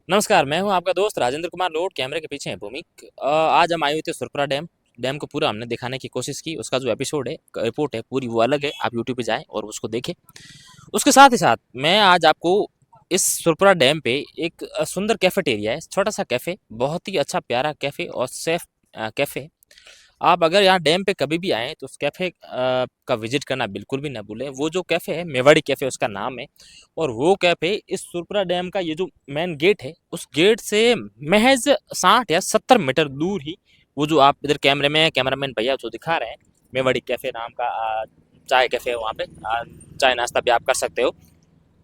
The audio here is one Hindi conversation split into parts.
नमस्कार, मैं हूं आपका दोस्त राजेंद्र कुमार लोड। कैमरे के पीछे है भूमिक। आज हम आए हुए थे सुरपुरा डैम। डैम को पूरा हमने दिखाने की कोशिश की। उसका जो एपिसोड है, रिपोर्ट है पूरी, वो अलग है। आप यूट्यूब पे जाएं और उसको देखें। उसके साथ ही साथ मैं आज आपको इस सुरपुरा डैम पे एक सुंदर कैफेटेरिया है, छोटा सा कैफे, बहुत ही अच्छा प्यारा कैफे और सेफ कैफे। आप अगर यहाँ डैम पे कभी भी आएँ तो उस कैफ़े का विज़िट करना बिल्कुल भी ना भूलें। वो जो कैफ़े है, मेवाड़ी कैफ़े उसका नाम है। और वो कैफ़े इस सुरपुरा डैम का ये जो मेन गेट है, उस गेट से महज़ 60 या 70 मीटर दूर ही वो जो आप इधर कैमरे में कैमरामैन भैया जो दिखा रहे हैं, मेवाड़ी कैफ़े नाम का चाय कैफ़े है वहाँ पे। चाय नाश्ता भी आप कर सकते हो।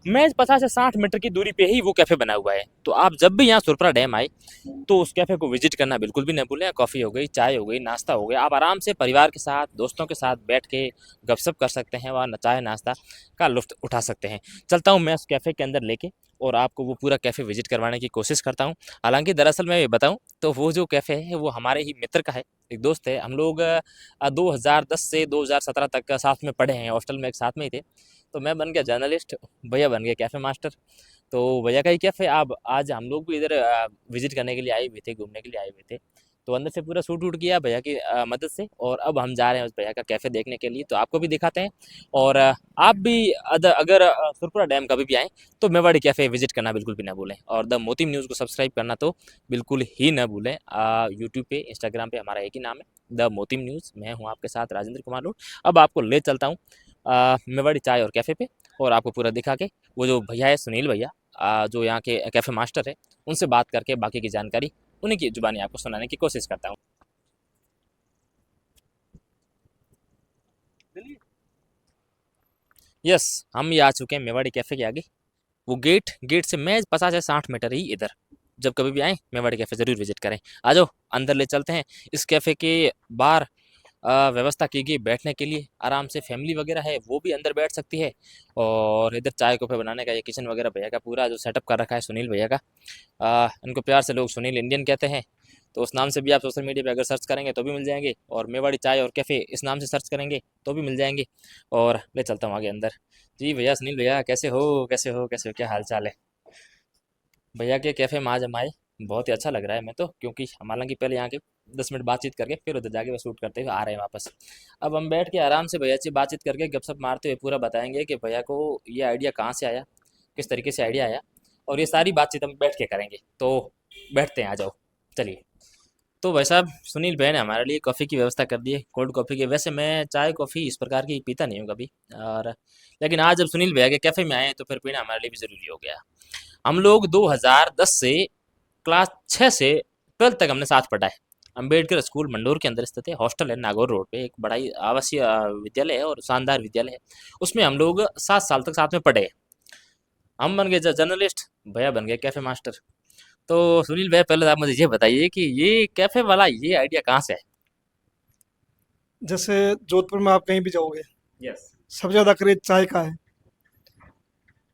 महज़ 50 से 60 मीटर की दूरी पे ही वो कैफ़े बना हुआ है। तो आप जब भी यहाँ सुरपुरा डैम आए तो उस कैफ़े को विज़िट करना बिल्कुल भी ना भूलें। कॉफ़ी हो गई, चाय हो गई, नाश्ता हो गया। आप आराम से परिवार के साथ, दोस्तों के साथ बैठ के गपशप कर सकते हैं और चाय नाश्ता का लुत्फ़ उठा सकते हैं। चलता हूँ मैं उस कैफ़े के अंदर लेके और आपको वो पूरा कैफ़े विज़िट करवाने की कोशिश करता हूँ। हालाँकि दरअसल मैं ये बताऊँ तो वो जो कैफ़े है वो हमारे ही मित्र का है, एक दोस्त है। हम लोग 2010 से 2017 तक साथ में पढ़े हैं, हॉस्टल में एक साथ में ही थे। तो मैं बन गया जर्नलिस्ट, भैया बन गए कैफ़े मास्टर। तो भैया का ही कैफ़े अब आज हम लोग भी इधर विज़िट करने के लिए आए हुए थे, घूमने के लिए आए हुए थे। तो अंदर से पूरा शूट वूट किया भैया की मदद से और अब हम जा रहे हैं उस भैया का कैफ़े देखने के लिए। तो आपको भी दिखाते हैं और आप भी अगर सुरपुरा डैम कभी भी आएँ तो मेवाड़ी कैफ़े विज़िट करना बिल्कुल भी ना भूलें और द मोती न्यूज़ को सब्सक्राइब करना तो बिल्कुल ही ना भूलें। यूट्यूब पे, इंस्टाग्राम पे हमारा एक ही नाम है, द मोती न्यूज़। मैं हूँ आपके साथ राजेंद्र कुमार लोड। अब आपको ले चलता हूँ मेवाड़ी चाय और कैफ़े पे और आपको पूरा दिखा के वो जो भैया है सुनील भैया, जो यहाँ के कैफ़े मास्टर है, उनसे बात करके बाकी की जानकारी उन्हीं की ज़ुबानी आपको सुनाने की कोशिश करता हूँ। यस, हम ये आ चुके हैं मेवाड़ी कैफ़े के आगे। वो गेट से महज़ 50 या 60 मीटर ही इधर। जब कभी भी आएँ मेवाड़ी कैफ़े ज़रूर विज़िट करें। आ जाओ अंदर ले चलते हैं। इस कैफ़े के बाहर व्यवस्था की गई बैठने के लिए, आराम से फैमिली वगैरह है वो भी अंदर बैठ सकती है। और इधर चाय कॉफ़ी बनाने का ये किचन वगैरह भैया का पूरा जो सेटअप कर रखा है सुनील भैया का। इनको प्यार से लोग सुनील इंडियन कहते हैं। तो उस नाम से भी आप सोशल मीडिया पे अगर सर्च करेंगे तो भी मिल जाएंगे और मेवाड़ी चाय और कैफ़े इस नाम से सर्च करेंगे तो भी मिल जाएंगे। और ले चलता हूँ आगे अंदर। जी भैया, सुनील भैया, कैसे हो, क्या हाल चाल है? भैया के कैफ़े में आज हम आए, बहुत ही अच्छा लग रहा है। मैं तो क्योंकि हम हालांकि पहले यहाँ के 10 मिनट बातचीत करके फिर उधर जाके वो शूट करते हुए आ रहे हैं वापस। अब हम बैठ के आराम से भैया से बातचीत करके गपशप मारते हुए पूरा बताएंगे कि भैया को ये आइडिया कहाँ से आया, किस तरीके से आइडिया आया, और ये सारी बातचीत हम बैठ के करेंगे। तो बैठते हैं, आ जाओ, चलिए। तो भाई साहब, सुनील भाई ने हमारे लिए कॉफ़ी की व्यवस्था कर दी है, कोल्ड कॉफ़ी की। वैसे मैं चाय कॉफ़ी इस प्रकार की पीता नहीं हूँ कभी, और लेकिन आज जब सुनील भैया के कैफ़े में आए हैं तो फिर पीना हमारे लिए भी ज़रूरी हो गया। हम लोग 2010 से क्लास 6 से 12th तक हमने साथ पढ़ा है। अम्बेडकर स्कूल मंडोर के अंदर स्थित है, हॉस्टल है नागौर रोड पे, एक बड़ा ही आवासीय विद्यालय है और शानदार विद्यालय है। उसमें हम लोग 7 साल तक साथ में पढ़े हैं। हम बन गए जर्नलिस्ट, भैया बन गए कैफे मास्टर। तो सुनील भैया, पहले आप मुझे ये बताइए कि ये कैफे वाला ये आइडिया कहाँ से है? जैसे जोधपुर में आप कहीं भी जाओगे, यस। सबसे ज़्यादा क्रेज चाय का है।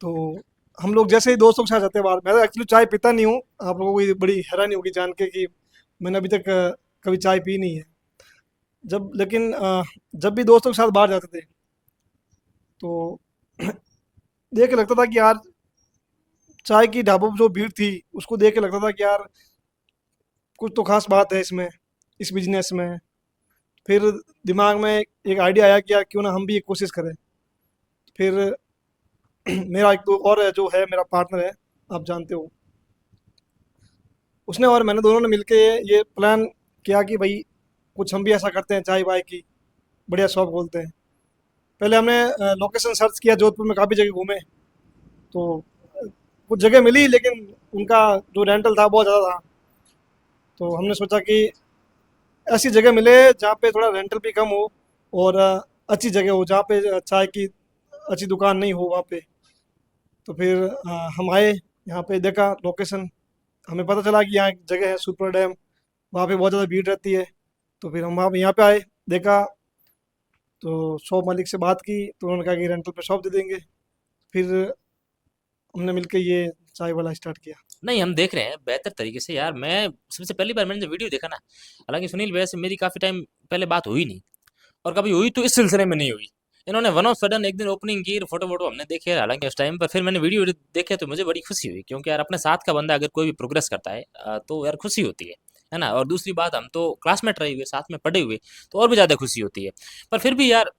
तो हम लोग जैसे ही दोस्तों के साथ जाते हैं बाहर, मैं तो एक्चुअली चाय पीता नहीं हूँ। आप लोगों को ये बड़ी हैरानी होगी जान के कि मैंने अभी तक कभी चाय पी नहीं है। जब भी दोस्तों के साथ बाहर जाते थे तो देख के लगता था कि यार, चाय की ढाबों पर जो भीड़ थी उसको देख के लगता था कि यार, कुछ तो खास बात है इसमें, इस बिजनेस में। फिर दिमाग में एक आइडिया आया कि यार क्यों ना हम भी एक कोशिश करें। फिर मेरा एक दो और है, जो है मेरा पार्टनर है, आप जानते हो, उसने और मैंने दोनों ने मिलके ये प्लान किया कि भाई कुछ हम भी ऐसा करते हैं, चाय वाय की बढ़िया शॉप खोलते हैं। पहले हमने लोकेशन सर्च किया, जोधपुर में काफ़ी जगह घूमे। तो कुछ जगह मिली, लेकिन उनका जो रेंटल था बहुत ज़्यादा था। तो हमने सोचा कि ऐसी जगह मिले जहाँ पे थोड़ा रेंटल भी कम हो और अच्छी जगह हो, जहाँ पे चाय की अच्छी दुकान नहीं हो वहाँ पे। तो फिर हम आए, यहाँ पे देखा लोकेशन, हमें पता चला कि यहाँ एक जगह है सुपर डैम, वहाँ पे बहुत ज़्यादा भीड़ रहती है। तो फिर हम वहाँ पे यहाँ पे आए, देखा, तो शॉप मालिक से बात की तो उन्होंने कहा कि रेंटल पे शॉप दे देंगे। फिर हमने मिलके ये चाय वाला स्टार्ट किया। नहीं, हम देख रहे हैं बेहतर तरीके से। यार, मैं सबसे पहली बार मैंने जब वीडियो देखा ना, हालांकि सुनील भैया से मेरी काफ़ी टाइम पहले बात हुई नहीं, और कभी हुई तो इस सिलसिले में नहीं हुई। इन्होंने वन ऑफ सडन एक दिन ओपनिंग की, फोटो वोटो हमने देखे हालांकि उस टाइम पर, फिर मैंने वीडियो देखे तो मुझे बड़ी खुशी हुई, क्योंकि यार अपने साथ का बंदा अगर कोई भी प्रोग्रेस करता है तो यार खुशी होती है ना। और दूसरी बात, हम तो क्लासमेट रहे हुए, साथ में पढ़े हुए, तो और भी ज़्यादा खुशी होती है। पर फिर भी यार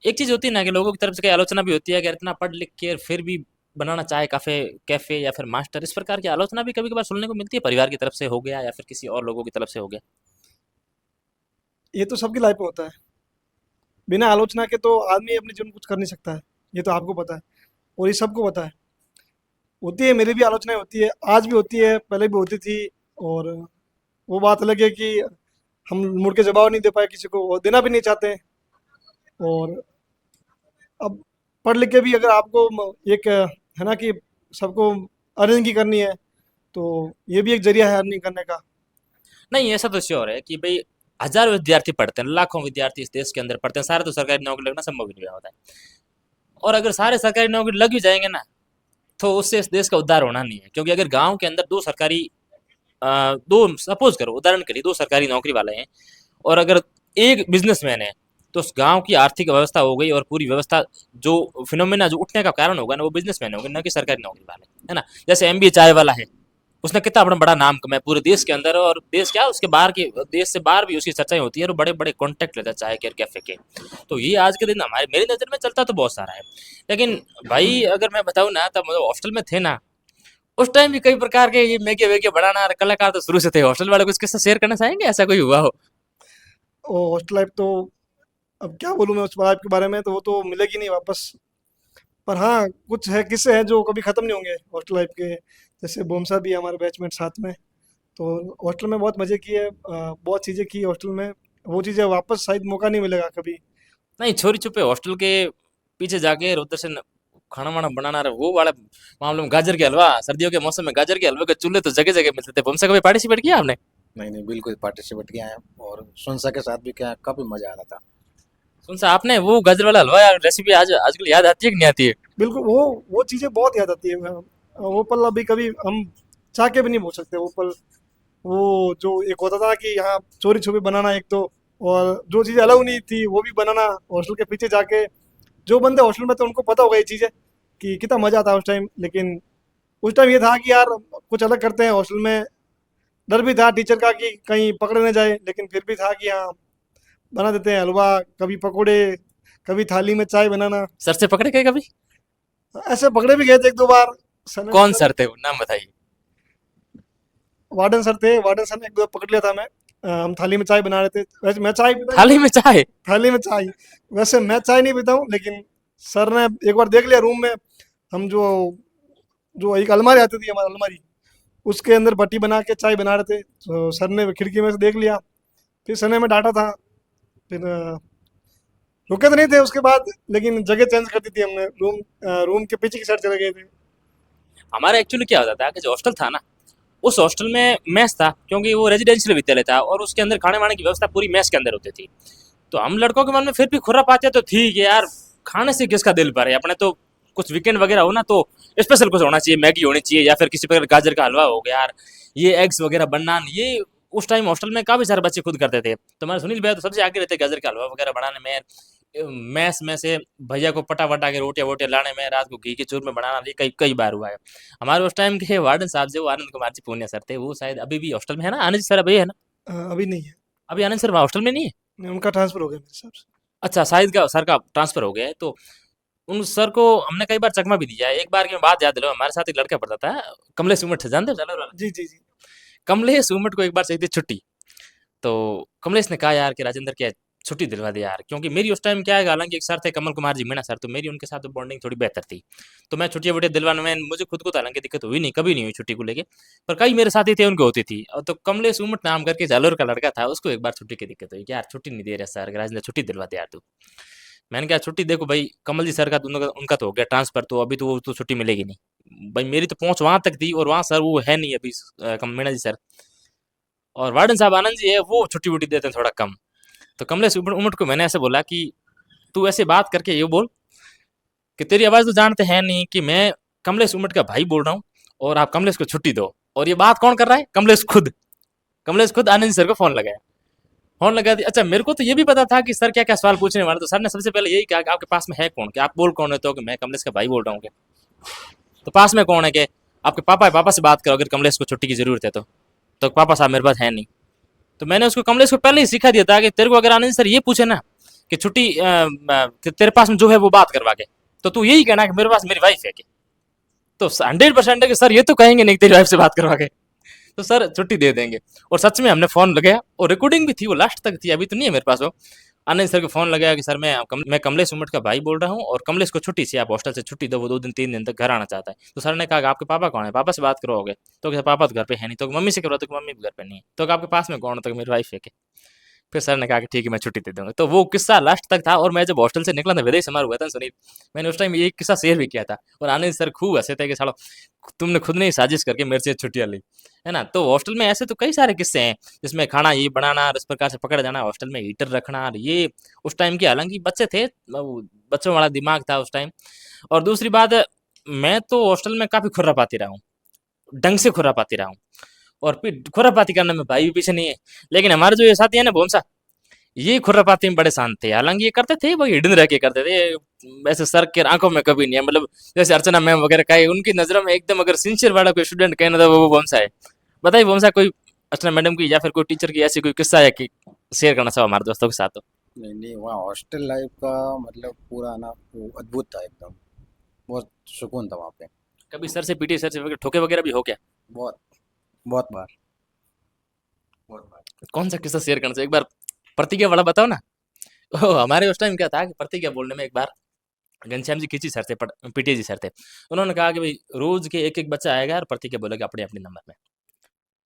एक चीज़ होती है ना कि लोगों की तरफ से कई आलोचना भी होती है कि यार इतना पढ़ लिख के फिर भी बनाना चाहे काफ़े कैफ़े या फिर मास्टर, इस प्रकार की आलोचना भी कभी कभार सुनने को मिलती है, परिवार की तरफ से हो गया या फिर किसी और लोगों की तरफ से हो गया। ये तो सबकी लाइफ में होता है। बिना आलोचना के तो आदमी अपने जीवन में कुछ कर नहीं सकता है। ये तो आपको पता है और ये सबको पता है। होती है, मेरी भी आलोचनाएं होती है, आज भी होती है, पहले भी होती थी। और वो बात अलग है कि हम मुड़ के जवाब नहीं दे पाए किसी को और देना भी नहीं चाहते हैं। और अब पढ़ लिख के भी अगर आपको एक है ना कि सबको अर्निंग की करनी है, तो ये भी एक जरिया है अर्निंग करने का। नहीं, ऐसा तो श्योर है कि भाई हज़ारों विद्यार्थी पढ़ते हैं, लाखों विद्यार्थी इस देश के अंदर पढ़ते हैं, सारे तो सरकारी नौकरी लगना संभव ही नहीं होता है। और अगर सारे सरकारी नौकरी लग भी जाएंगे ना, तो उससे इस देश का उद्धार होना नहीं है, क्योंकि अगर गांव के अंदर दो सरकारी दो सपोज करो उदाहरण के लिए दो सरकारी नौकरी वाले हैं, और अगर एक बिजनेसमैन है, तो उस गांव की आर्थिक व्यवस्था हो गई और पूरी व्यवस्था, जो फिनोमेना जो उठने का कारण होगा ना, वो बिजनेसमैन होंगे, न कि सरकारी नौकरी वाले, है ना। जैसे एमबीए चाय वाला है, उसने कितना अपना बड़ा नाम कमाया पूरे देश के अंदर, और देश क्या उसके बाहर के देश से बाहर भी उसकी चर्चाएं होती है, और बड़े बड़े कॉन्टैक्ट लेता है चाय के और कैफे के। तो ये आज के दिन हमारे मेरी नज़र में चलता तो बहुत सारा है। लेकिन भाई अगर मैं बताऊँ ना, तब मतलब हॉस्टल में थे ना, उस टाइम भी कई प्रकार के ये मैगे वैगे बनाना और कलाकार तो शुरू से थे। हॉस्टल वाले कुछ किस्सा शेयर करना चाहेंगे, ऐसा कोई हुआ हो? और हॉस्टल लाइफ तो अब क्या बोलूँ मैं उस लाइफ के बारे में, तो वो तो मिलेगी नहीं वापस। पर हाँ, कुछ है किस्से हैं जो कभी ख़त्म नहीं होंगे हॉस्टल लाइफ के। जैसे बोमसा भी है हमारे बैचमेट साथ में। तो हॉस्टल में बहुत मज़े किए, बहुत चीज़ें की हॉस्टल में। वो चीज़ें वापस शायद मौका नहीं मिलेगा कभी। नहीं, चोरी छुपे हॉस्टल के पीछे जाके और उधर से खाना वाना बनाना रहे, वो वाला मामले में गाजर के हलवा, सर्दियों के मौसम में गाजर के हलवे के चूल्हे तो जगह जगह मिलते थे। हमसे कभी पार्टिसिपेट किया आपने? नहीं नहीं, बिल्कुल पार्टिसिपेट किया है। और सुनसा के साथ भी क्या, काफी मजा आ रहा था। कौन सा आपने वो गाजर वाला हलवा यार, रेसिपी आज आजकल याद आती है कि नहीं आती है? बिल्कुल, वो चीज़ें बहुत याद आती है। वो पल अभी कभी हम चाह के भी नहीं भूल सकते वो पल। वो जो एक होता था कि यहाँ चोरी छुपे बनाना एक तो, और जो चीज़ें अलाउ नहीं थी वो भी बनाना हॉस्टल के पीछे जाके। जो बंदे हॉस्टल में थे उनको पता होगा ये चीज़ें कि कितना मज़ा आता है उस टाइम। लेकिन उस टाइम ये था कि यार कुछ अलग करते हैं हॉस्टल में। डर भी था टीचर का कि कहीं पकड़े न जाए, लेकिन फिर भी था कि हाँ बना देते हैं हलवा, कभी पकोड़े, कभी थाली में चाय बनाना। सर से पकड़े गए कभी? ऐसे पकड़े भी गए थे एक दो बार। सर ने कौन सर थे वो, नाम बताइए। वार्डन सर थे, वार्डन सर ने एक दो बार पकड़ लिया था मैं। हम थाली में चाय बना रहे थे, वैसे मैं चाय पीता थाली में चाय? थाली में चाय। वैसे मैं चाय नहीं पीता हूँ, लेकिन सर ने एक बार देख लिया रूम में। हम जो जो एक अलमारी आती थी हमारी अलमारी, उसके अंदर बटी बना के चाय बना रहे थे, तो सर ने खिड़की में से देख लिया। फिर सर ने हमें डांटा था। फिर रुके तो नहीं थे उसके बाद, लेकिन जगह चेंज कर दी थी हमने। रूम के पीछे की साइड चले गए थे। हमारा एक्चुअली क्या होता था कि जो हॉस्टल था ना, उस हॉस्टल में मेस था, क्योंकि वो रेजिडेंशियल विद्यालय था, और उसके अंदर खाने वाने की व्यवस्था पूरी मेस के अंदर होती थी। तो हम लड़कों के मन में फिर भी खुर्रा पाते तो ठीक है यार, खाने से किसका दिल भरे, अपने तो कुछ वीकेंड वगैरह हो ना, तो स्पेशल कुछ होना चाहिए, मैगी होनी चाहिए या फिर किसी प्रकार गाजर का हलवा हो गया यार, ये एग्स वगैरह बनना, ये उस टाइम हॉस्टल में काफी सारे बच्चे खुद करते थे। तो हमारे सुनील भैया तो सबसे आगे रहते गाजर का हलवा वगैरह बनाने में। मैस में से भैया को पटा वटा के रोटियां वोटियां लाने में, रात को घी के चूरमा बनाना, ये कई कई बार हुआ है। हमारे उस टाइम के वार्डन साहब जो आनंद कुमार जी पूर्णिया सर थे, वो शायद अभी भी हॉस्टल में है ना, आनंद सर अभी है ना? अभी नहीं है। अभी आनंद सर हॉस्टल में नहीं है? नहीं, उनका ट्रांसफर हो गया मेरे हिसाब से। अच्छा, शाहिद का सर का ट्रांसफर हो गया है। तो उन सर को हमने कई बार चकमा भी दिया है। एक बार की मैं बात याद दिलाऊं, हमारे साथ एक लड़का पढ़ता था, कमलेश उमट से, जानते हो जालोर वाला? जी जी जी। कमलेश उमट को एक बार चाहिए थी छुट्टी। तो कमलेश ने कहा यार कि राजेंद्र क्या छुट्टी दिलवा दे यार, क्योंकि मेरी उस टाइम क्या है, हालांकि एक सर थे कमल कुमार जी मीणा सर, तो मेरी उनके साथ बॉन्डिंग थोड़ी बेहतर थी। तो मैं छुट्टियां वुट्टियां दिलवाने में मुझे खुद को तो हालांकि दिक्कत हुई नहीं, कभी नहीं हुई छुट्टी को लेके। पर कई मेरे साथी थे उनको होती थी। और तो कमलेश उमट नाम करके जालोर का लड़का था, उसको एक बार छुट्टी की दिक्कत हुई कि यार छुट्टी नहीं दे रहा सर, राजेंद्र छुट्टी दिलवा दे यार तू। मैंने कहा छुट्टी देखो भाई, कमल जी सर का दोनों का उनका तो हो गया ट्रांसफर, तो अभी तो वो तो छुट्टी मिलेगी नहीं भाई। मेरी तो पहुंच वहां तक थी, और वहां सर वो है नहीं अभी, मीणा जी सर। और वार्डन साहब आनंद जी है, वो छुट्टी वुट्टी देते हैं थोड़ा कम। तो कमलेश उमट को मैंने ऐसे बोला कि तू ऐसे बात करके ये बोल कि तेरी आवाज तो जानते हैं नहीं कि मैं कमलेश उमट का भाई बोल रहा हूँ, और आप कमलेश को छुट्टी दो। और ये बात कौन कर रहा है? कमलेश खुद। कमलेश खुद आनंद सर को फोन लगाया। फोन लगा दिया। अच्छा, मेरे को तो ये भी पता था कि सर क्या क्या सवाल पूछने वाले, तो सर ने सबसे पहले यही कहा कि आपके पास में है कौन, कि आप बोल कौन है, तो कि मैं कमलेश का भाई बोल रहा हूँ। कि तो पास में कौन है, कि आपके पापा है, पापा से बात करो अगर कमलेश को छुट्टी की जरूरत है तो पापा साहब मेरे पास है नहीं। तो मैंने उसको कमलेश को पहले ही सिखा दिया था कि तेरे को अगर आनंद सर ये पूछे ना कि छुट्टी तेरे पास में जो है वो बात करवा के, तो तू यही कहना कि मेरे पास मेरी वाइफ है। कि तो 100% है कि सर ये तो कहेंगे नहीं तेरी वाइफ से बात करवा के, तो सर छुट्टी दे देंगे। और सच में हमने फोन लगाया और रिकॉर्डिंग भी थी, वो लास्ट तक थी, अभी तो नहीं है मेरे पास वो। आनंद सर को फोन लगाया कि सर मैं कमलेश उमट का भाई बोल रहा हूँ और कमलेश को छुट्टी चाहिए, आप हॉस्टल से छुट्टी दो, वो 2 दिन 3 दिन तक घर आना चाहता है। तो सर ने कहा कि आपके पापा कौन है, पापा से बात करोगे, तो क्या पापा तो घर पे है नहीं, तो मम्मी से करो, तो मम्मी भी घर पे नहीं है, तो आपके पास में कौन है, तो मेरी वाइफ है। फिर सर ने कहा कि ठीक है मैं छुट्टी दे दूंगा। तो वो किस्सा लास्ट तक था। और मैं जब हॉस्टल से निकला था, विदाई समारोह हुआ था सुनील, मैंने उस टाइम ये किस्सा शेयर भी किया था और आनंद सर खूब हंसे थे कि सालो तुमने खुद ने ही साजिश करके मेरे से छुट्टियां ली, है ना। तो हॉस्टल में ऐसे तो कई सारे किस्से हैं जिसमें खाना ये बनाना और इस प्रकार से पकड़ जाना, हॉस्टल में हीटर रखना, और ये उस टाइम की, हालांकि बच्चे थे, बच्चों वाला दिमाग था उस टाइम। और दूसरी बात, मैं तो हॉस्टल में काफी खुर्रापाती रहा हूँ, ढंग से खुर्रापाती रहा हूँ। और फिर खुर्रापाती करने में भाई भी पीछे नहीं है। लेकिन हमारे जो ये साथी है ना भोमसा, ये खुर्रापाती में बड़े शांत थे। हालांकि ये करते थे, वो हिडन रह के करते थे, वैसे सर के आंखों में कभी नहीं है। मतलब जैसे अर्चना मैम वगैरह का है, उनकी नजरों में एकदम अगर सिंसियर वाला कोई स्टूडेंट कहना था वो कौन सा है। बताइए कौन सा, कोई अर्चना मैडम की या फिर कोई टीचर की ऐसी कोई किस्सा है कि शेयर करना चाहो हमारे दोस्तों के साथ तो। नहीं नहीं, वहाँ हॉस्टल लाइफ का मतलब पूरा ना वो अद्भुत था एकदम। बहुत सुकून था वहाँ पे। कभी सर से पीटी, सर से वगैरह ठोके वगैरह भी हो क्या? बहुत बहुत बार, बहुत बार। कौन सा किस्सा शेयर करना चाहिए एक बार, प्रतिज्ञा वाला बताओ ना। हमारे उस टाइम क्या था कि प्रतिज्ञा बोलने में एक बार घनश्याम जी खींची सर थे, पीटी जी सर थे, उन्होंने कहा कि भाई रोज के एक एक बच्चा आएगा और प्रतिज्ञा बोलेगा अपने अपने नंबर में।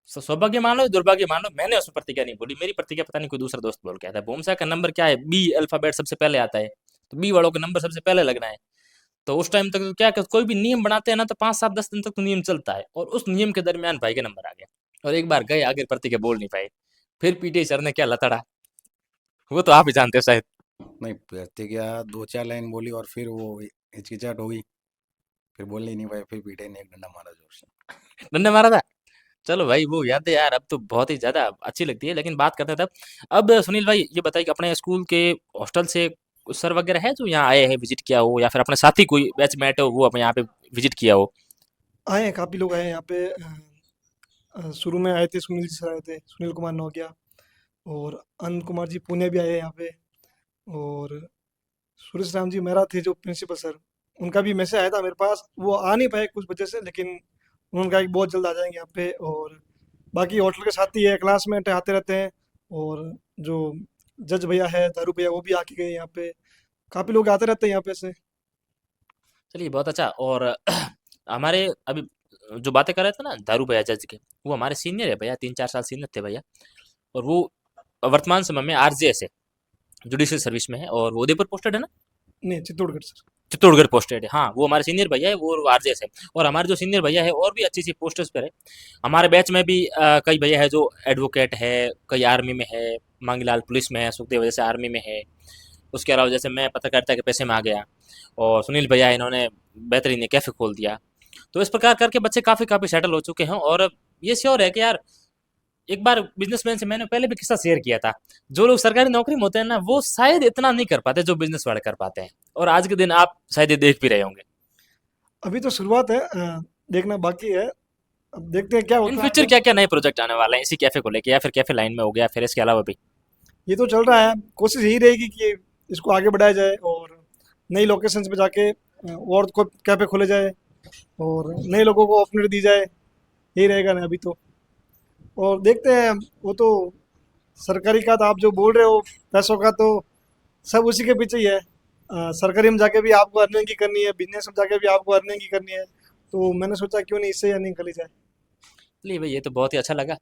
सौभाग्य मान लो दुर्भाग्य मान लो, मैंने उसमें प्रतिज्ञा नहीं बोली, मेरी प्रतिज्ञा पता नहीं कोई दूसरा दोस्त बोल के आता है। बोमसा का नंबर क्या है, बी अल्फाबेट सबसे पहले आता है, तो बी वालों का नंबर सबसे पहले लगना है। तो उस टाइम तक तो क्या कोई भी नियम बनाते हैं ना, तो 5 7 10 दिन तक तो नियम चलता है, और उस नियम के दरमियान भाई का नंबर आ गया। और एक बार गए आगे, प्रतिज्ञा बोल नहीं पाए, फिर पीटी सर ने क्या लतड़ा, वो तो आप ही जानते हो शायद। नहीं, प्रतिज्ञा 2 4 लाइन बोली और फिर वो हिचकिचाहट हो गई, फिर बोलने ही नहीं पाए, फिर पीटे ने एक डंडा मारा जोर से। डंडा मारा था। चलो भाई वो यादें यार अब तो बहुत ही ज्यादा अच्छी लगती है, लेकिन बात करते हैं तब। अब सुनील भाई ये बताइए कि अपने स्कूल के हॉस्टल से सर वगैरह है जो यहाँ आए हैं, विजिट किया हो, या फिर अपने साथी कोई बैचमेट हो वो अपने यहाँ पे विजिट किया हो? आए हैं, काफ़ी लोग आए हैं यहाँ पे। शुरू में आए थे सुनील जी सर, आए थे सुनील कुमार नौकिया, और अनंत कुमार जी पुणे भी आए हैं यहाँ पे। और सुरेश राम जी मेहरा थे जो प्रिंसिपल सर, उनका भी मैसेज आया था मेरे पास, वो आ नहीं पाए कुछ वजह से, लेकिन उन्होंने कहा कि बहुत जल्द आ जाएंगे यहाँ पे। और बाकी होटल के साथी है, क्लासमेट आते रहते हैं। और जो जज भैया है, दारू भैया, वो भी आके गए यहाँ पे। काफ़ी लोग आते रहते हैं यहाँ पे से। चलिए बहुत अच्छा। और हमारे अभी जो बातें कर रहे थे ना दारू भैया जज के, वो हमारे सीनियर है भैया, 3 4 साल सीनियर थे भैया। और वो वर्तमान समय में आरजेएस है, जुडिशियल सर्विस में है, और वो उदयपुर पोस्टेड है ना, नहीं, चित्तौड़गढ़ सर। चित्तौड़गढ़ पोस्टेड है। हाँ, वो हमारे सीनियर भैया है, वो आरजेएस है। और हमारे जो सीनियर भैया है और भी अच्छी सी पोस्टर्स पर है। हमारे बैच में भी कई भैया है जो एडवोकेट है, कई आर्मी में है, मांगीलाल पुलिस में है, सुखदेव जैसे आर्मी में है। उसके अलावा जैसे मैं पत्रकारिता के पेशे में आ गया, और सुनील भैया इन्होंने बेहतरीन कैफे खोल दिया। तो इस प्रकार करके बच्चे काफ़ी काफ़ी सेटल हो चुके हैं। और ये श्योर है कि यार, एक बार बिजनेसमैन से मैंने पहले भी किस्सा शेयर किया था, जो लोग सरकारी नौकरी में होते हैं ना वो शायद इतना नहीं कर पाते जो बिजनेस वाले कर पाते हैं। और आज के दिन आप शायद ये देख भी रहे होंगे। अभी तो शुरुआत है, देखना बाकी है। अब देखते हैं क्या इन होता है फ्यूचर आगे। क्या क्या नए प्रोजेक्ट आने वाले हैं इसी कैफे को लेके, या फिर कैफे लाइन में हो गया, फिर इसके अलावा भी? ये तो चल रहा है, कोशिश यही रहेगी कि इसको आगे बढ़ाया जाए, और नई लोकेशंस पे जाके और को कैफे खोले जाए, और नए लोगों को अपॉर्चुनिटी दी जाए। यही रहेगा ना अभी तो। और देखते हैं, वो तो सरकारी का तो आप जो बोल रहे हो, पैसों का तो सब उसी के पीछे ही है। सरकारी में जाके भी आपको अर्निंग की करनी है, बिजनेस में जाके भी आपको अर्निंग की करनी है। तो मैंने सोचा क्यों नहीं इससे अर्निंग करी जाए। चलिए भाई, ये तो बहुत ही अच्छा लगा।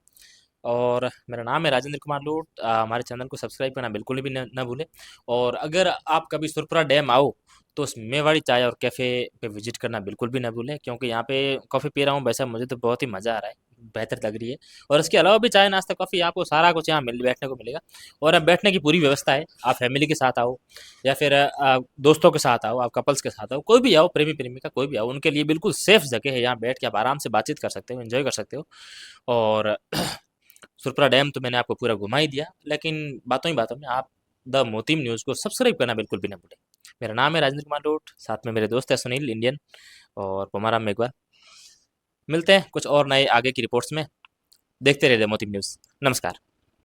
और मेरा नाम है राजेंद्र कुमार लोट। हमारे चैनल को सब्सक्राइब करना बिल्कुल भी न भूलें। और अगर आप कभी सुरपुरा डैम आओ तो उस मेवाड़ी चाय और कैफ़े पे विजिट करना बिल्कुल भी ना भूलें, क्योंकि यहाँ पे कॉफ़ी पी रहा हूँ, वैसे मुझे तो बहुत ही मज़ा आ रहा है, बेहतर लग रही है। और इसके अलावा भी चाय नाश्ता कॉफ़ी आपको सारा कुछ यहाँ मिल बैठने को मिलेगा। और अब बैठने की पूरी व्यवस्था है, आप फैमिली के साथ आओ या फिर दोस्तों के साथ आओ, आप कपल्स के साथ आओ, कोई भी आओ, प्रेमी प्रेमिका कोई भी आओ, उनके लिए बिल्कुल सेफ जगह है। यहाँ बैठ के आप आराम से बातचीत कर सकते हो, एंजॉय कर सकते हो। और सुरपरा डैम तो मैंने आपको पूरा घुमा ही दिया, लेकिन बातों ही बातों में आप द मोतीम न्यूज़ को सब्सक्राइब करना बिल्कुल भी ना भूलें। मेरा नाम है राजेंद्र कुमार लोट, साथ में मेरे दोस्त है सुनील इंडियन और पुमाराम मेघवाल। मिलते हैं कुछ और नए आगे की रिपोर्ट्स में। देखते रहिए द मोतीम न्यूज़। नमस्कार।